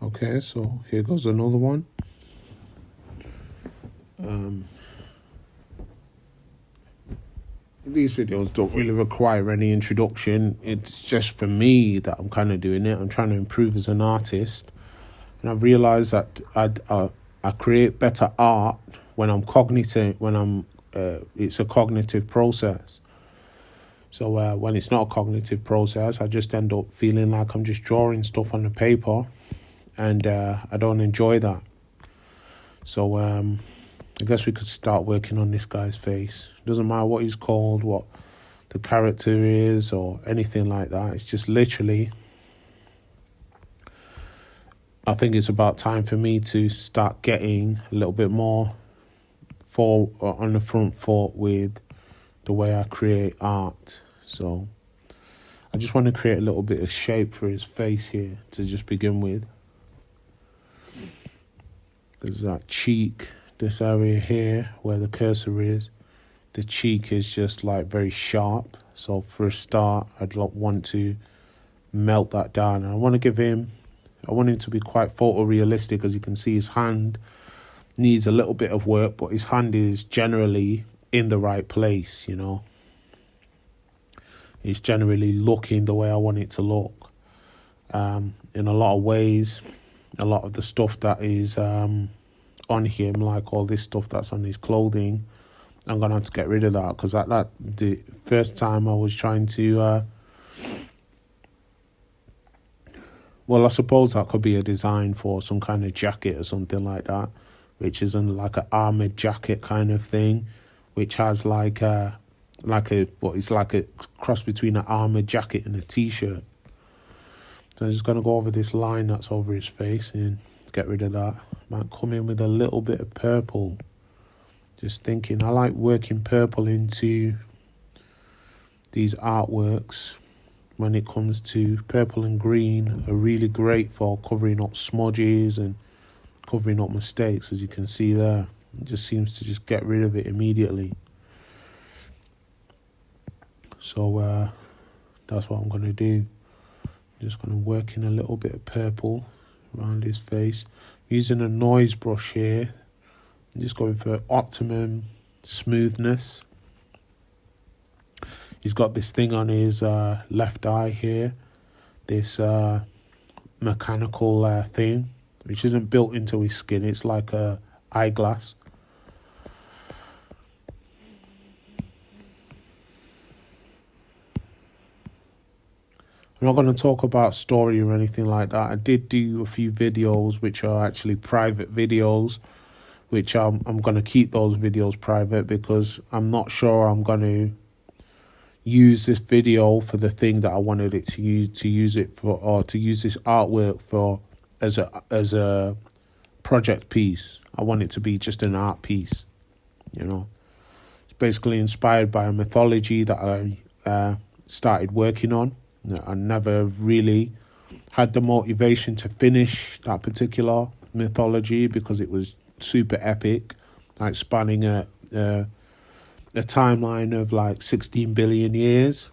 Okay, so here goes another one. These videos don't really require any introduction. It's just for me that I'm kind of doing it. I'm trying to improve as an artist, and I've realized that I create better art when I'm cognitive. It's a cognitive process. So when it's not a cognitive process, I just end up feeling like I'm just drawing stuff on the paper, and I don't enjoy that. So I guess we could start working on this guy's face. Doesn't matter what he's called, what the character is, or anything like that. It's just literally, I think it's about time for me to start getting a little bit more on the front foot with the way I create art. So I just want to create a little bit of shape for his face here to just begin with. There's that cheek, this area here where the cursor is, the cheek is just like very sharp. So for a start, I'd want to melt that down. And I want him to be quite photorealistic. As you can see, his hand needs a little bit of work, but his hand is generally in the right place, you know. It's generally looking the way I want it to look. In a lot of ways, a lot of the stuff that is on him, like all this stuff that's on his clothing, I'm going to have to get rid of that, because the first time I was trying to... well, I suppose that could be a design for some kind of jacket or something like that, which is like an armoured jacket kind of thing, which has like a cross between an armoured jacket and a t-shirt. So I'm just going to go over this line that's over his face and get rid of that. Might come in with a little bit of purple. Just thinking, I like working purple into these artworks. When it comes to purple and green, are really great for covering up smudges and covering up mistakes, as you can see there. It just seems to just get rid of it immediately. So that's what I'm going to do. I'm just going to work in a little bit of purple around his face. Using a noise brush here. I'm just going for optimum smoothness. He's got this thing on his left eye here. This mechanical thing, which isn't built into his skin. It's like a eyeglass. I'm not going to talk about story or anything like that. I did do a few videos which are actually private videos, which I'm going to keep those videos private, because I'm not sure I'm going to use this video for the thing that I wanted it to use it for, or to use this artwork for as a project piece. I want it to be just an art piece, you know. It's basically inspired by a mythology that I started working on. I never really had the motivation to finish that particular mythology because it was super epic, like spanning a timeline of like 16 billion years.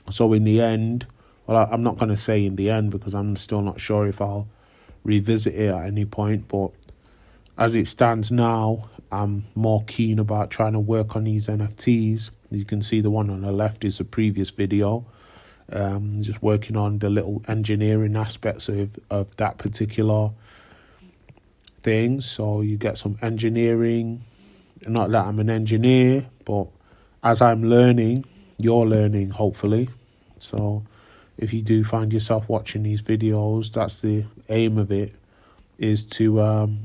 So in the end, well, I'm not going to say in the end, because I'm still not sure if I'll revisit it at any point, but as it stands now, I'm more keen about trying to work on these NFTs. You can see the one on the left is a previous video. Just working on the little engineering aspects of that particular thing. So you get some engineering. Not that I'm an engineer, but as I'm learning, you're learning, hopefully. So if you do find yourself watching these videos, that's the aim of it, is to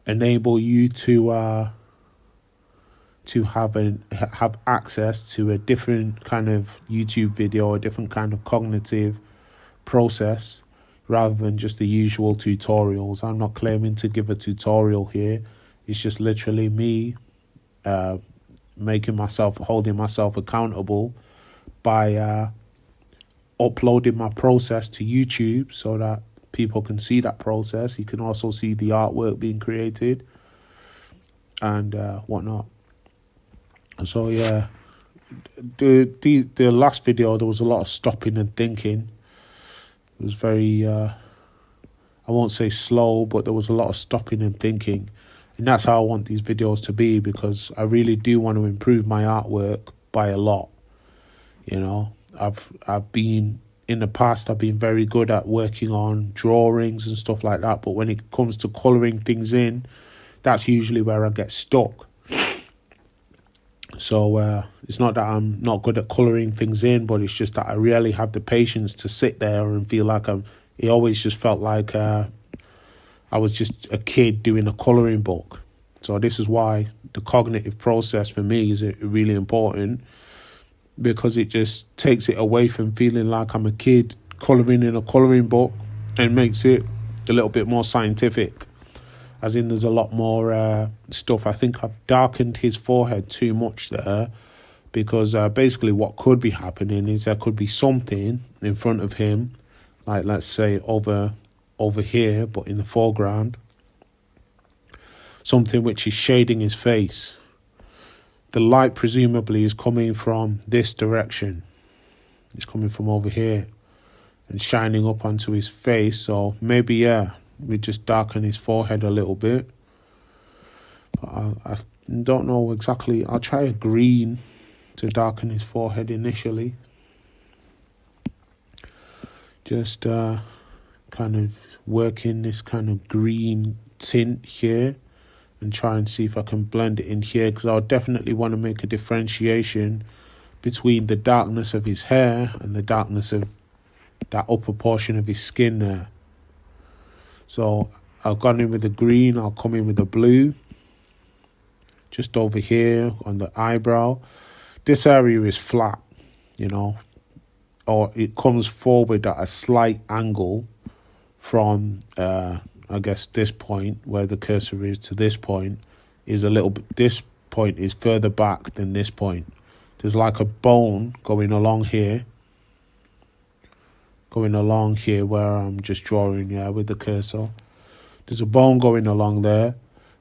enable you to have access to a different kind of YouTube video, a different kind of cognitive process, rather than just the usual tutorials. I'm not claiming to give a tutorial here. It's just literally me holding myself accountable by uploading my process to YouTube so that people can see that process. You can also see the artwork being created and whatnot. So yeah, the last video, there was a lot of stopping and thinking. It was very, I won't say slow, but there was a lot of stopping and thinking. And that's how I want these videos to be, because I really do want to improve my artwork by a lot. You know, I've been, in the past, I've been very good at working on drawings and stuff like that. But when it comes to colouring things in, that's usually where I get stuck. So it's not that I'm not good at colouring things in, but it's just that I rarely have the patience to sit there and feel like it always just felt like I was just a kid doing a colouring book. So this is why the cognitive process for me is really important, because it just takes it away from feeling like I'm a kid colouring in a colouring book and makes it a little bit more scientific. As in, there's a lot more stuff. I think I've darkened his forehead too much there, because basically what could be happening is there could be something in front of him, like let's say over here, but in the foreground, something which is shading his face. The light presumably is coming from this direction. It's coming from over here and shining up onto his face. So maybe, we just darken his forehead a little bit. But I don't know exactly. I'll try a green to darken his forehead initially. Just kind of working this kind of green tint here and try and see if I can blend it in here, because I would definitely want to make a differentiation between the darkness of his hair and the darkness of that upper portion of his skin there. So I've gone in with the green, I'll come in with the blue, just over here on the eyebrow. This area is flat, you know, or it comes forward at a slight angle from, I guess, this point where the cursor is to this point is a little bit, this point is further back than this point. There's like a bone going along here where I'm just drawing, with the cursor. There's a bone going along there,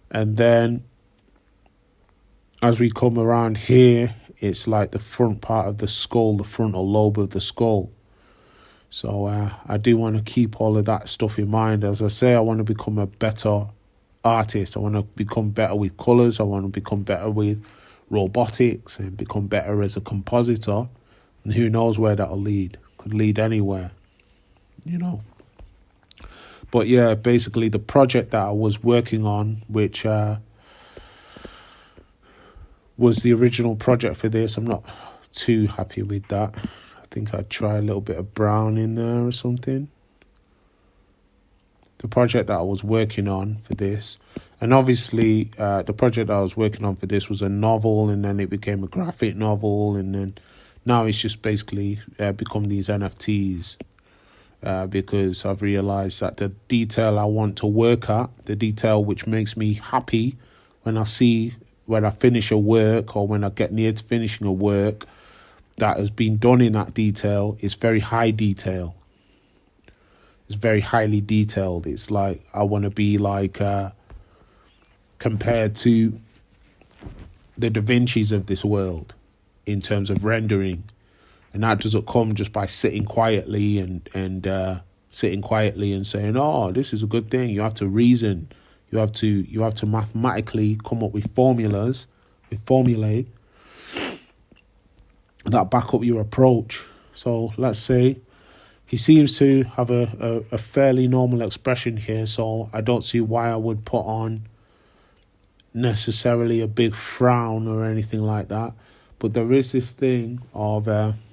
and then as we come around here, it's like the front part of the skull, the frontal lobe of the skull. So I do want to keep all of that stuff in mind. As I say, I want to become a better artist. I want to become better with colours. I want to become better with robotics and become better as a compositor. And who knows where that'll lead. Could lead anywhere, you know. But yeah, basically the project that I was working on, which was the original project for this, I'm not too happy with that. I think I'd try a little bit of brown in there or something. The project that I was working on for this, and obviously the project that I was working on for this was a novel, and then it became a graphic novel, and then now it's just basically become these NFTs. Because I've realised that the detail I want to work at, the detail which makes me happy when I finish a work or when I get near to finishing a work that has been done in that detail, is very high detail. It's very highly detailed. It's like I want to be like compared to the Da Vinci's of this world in terms of rendering. And that doesn't come just by sitting quietly and saying, "Oh, this is a good thing." You have to reason. You have to mathematically come up with formulae that back up your approach. So let's say he seems to have a fairly normal expression here. So I don't see why I would put on necessarily a big frown or anything like that. But there is this thing of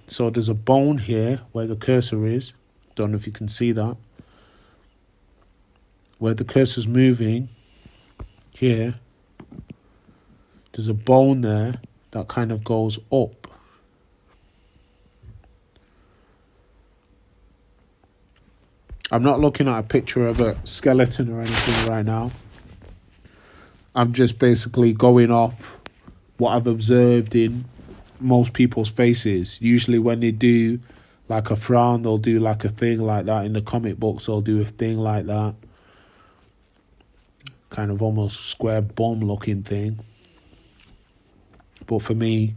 so there's a bone here where the cursor is. Don't know if you can see that. Where the cursor's moving, here, there's a bone there that kind of goes up. I'm not looking at a picture of a skeleton or anything right now. I'm just basically going off what I've observed in most people's faces. Usually when they do like a frown, they'll do like a thing like that. In the comic books, they'll do a thing like that. Kind of almost square bum looking thing. But for me,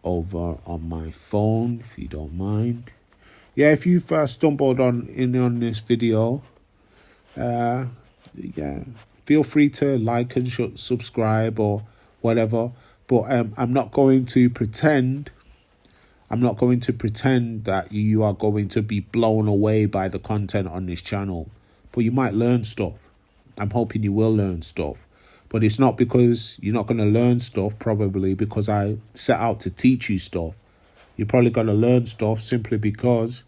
over on my phone, if you don't mind. Yeah, if you've stumbled on this video, yeah, feel free to like and subscribe or whatever. But I'm not going to pretend. I'm not going to pretend that you are going to be blown away by the content on this channel. But you might learn stuff. I'm hoping you will learn stuff. But it's not because you're not going to learn stuff, probably because I set out to teach you stuff. You're probably going to learn stuff simply because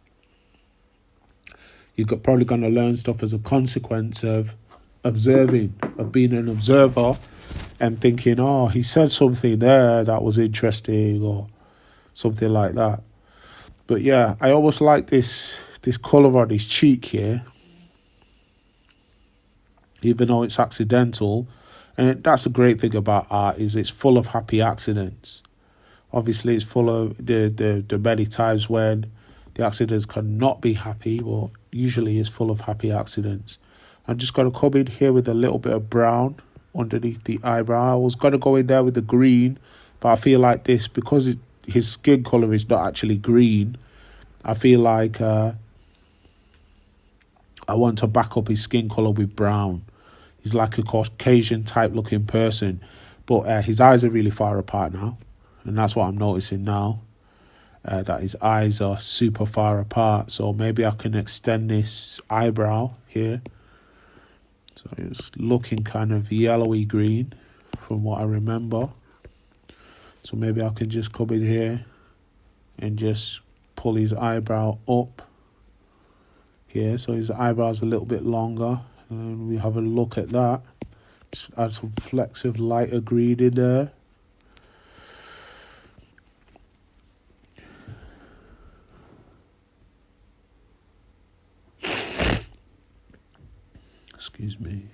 you're probably going to learn stuff as a consequence of observing, of being an observer and thinking, oh, he said something there that was interesting or something like that. But yeah, I always like this colour on his cheek here, even though it's accidental. And that's the great thing about art, is it's full of happy accidents. Obviously, it's full of the many times when the accidents cannot be happy, but usually it's full of happy accidents. I'm just going to come in here with a little bit of brown underneath the eyebrow. I was going to go in there with the green, but I feel like this, because his skin colour is not actually green, I feel like I want to back up his skin colour with brown. He's like a Caucasian type looking person, but his eyes are really far apart now, and that's what I'm noticing now, that his eyes are super far apart. So maybe I can extend this eyebrow here. So it's looking kind of yellowy green from what I remember. So maybe I can just come in here and just pull his eyebrow up here, so his eyebrow's a little bit longer. And we have a look at that. Just add some flecks of lighter green in there. Excuse me.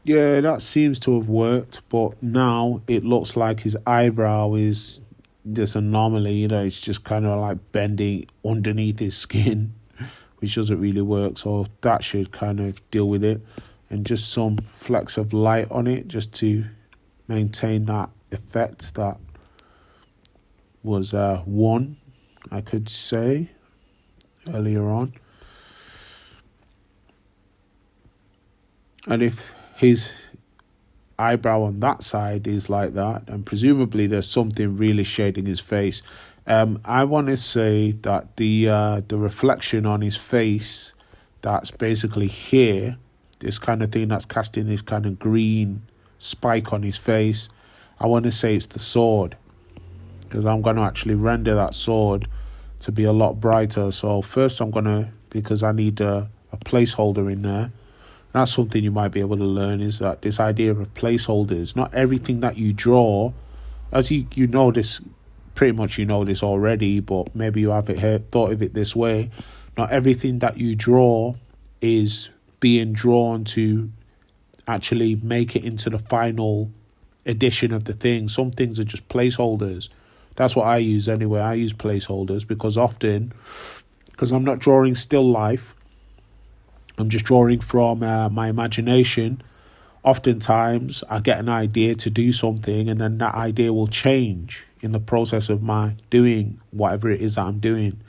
Yeah, that seems to have worked, but now it looks like his eyebrow is this anomaly, you know, it's just kind of like bending underneath his skin, which doesn't really work. So that should kind of deal with it. And just some flecks of light on it just to maintain that effect that was won, I could say, earlier on. And if his eyebrow on that side is like that, and presumably there's something really shading his face, I want to say that the reflection on his face, that's basically here, this kind of thing that's casting this kind of green spike on his face, I want to say it's the sword, because I'm going to actually render that sword to be a lot brighter. So first I'm going to, because I need a placeholder in there. That's something you might be able to learn, is that this idea of placeholders. Not everything that you draw, as you know this, pretty much you know this already, but maybe you haven't thought of it this way. Not everything that you draw is being drawn to actually make it into the final edition of the thing. Some things are just placeholders. That's what I use anyway. I use placeholders because often, because I'm not drawing still life, I'm just drawing from my imagination. Oftentimes, I get an idea to do something, and then that idea will change in the process of my doing whatever it is that I'm doing.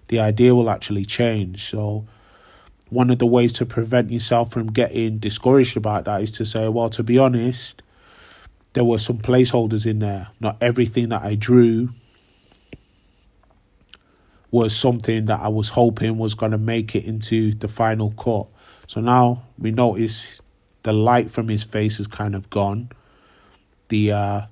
The idea will actually change. So one of the ways to prevent yourself from getting discouraged about that is to say, well, to be honest, there were some placeholders in there. Not everything that I drew was something that I was hoping was going to make it into the final cut. So now we notice the light from his face is kind of gone. The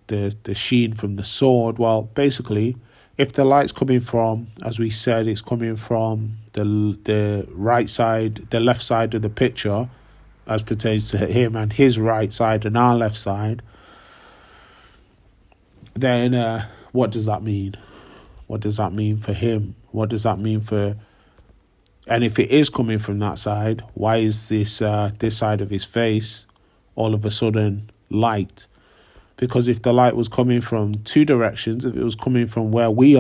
sheen from the sword, well, basically, if the light's coming from, as we said, it's coming from the right side, the left side of the picture, as pertains to him, and his right side and our left side, then what does that mean? What does that mean for him? What does that mean for... And if it is coming from that side, why is this side of his face all of a sudden light. Because if the light was coming from two directions, if it was coming from where we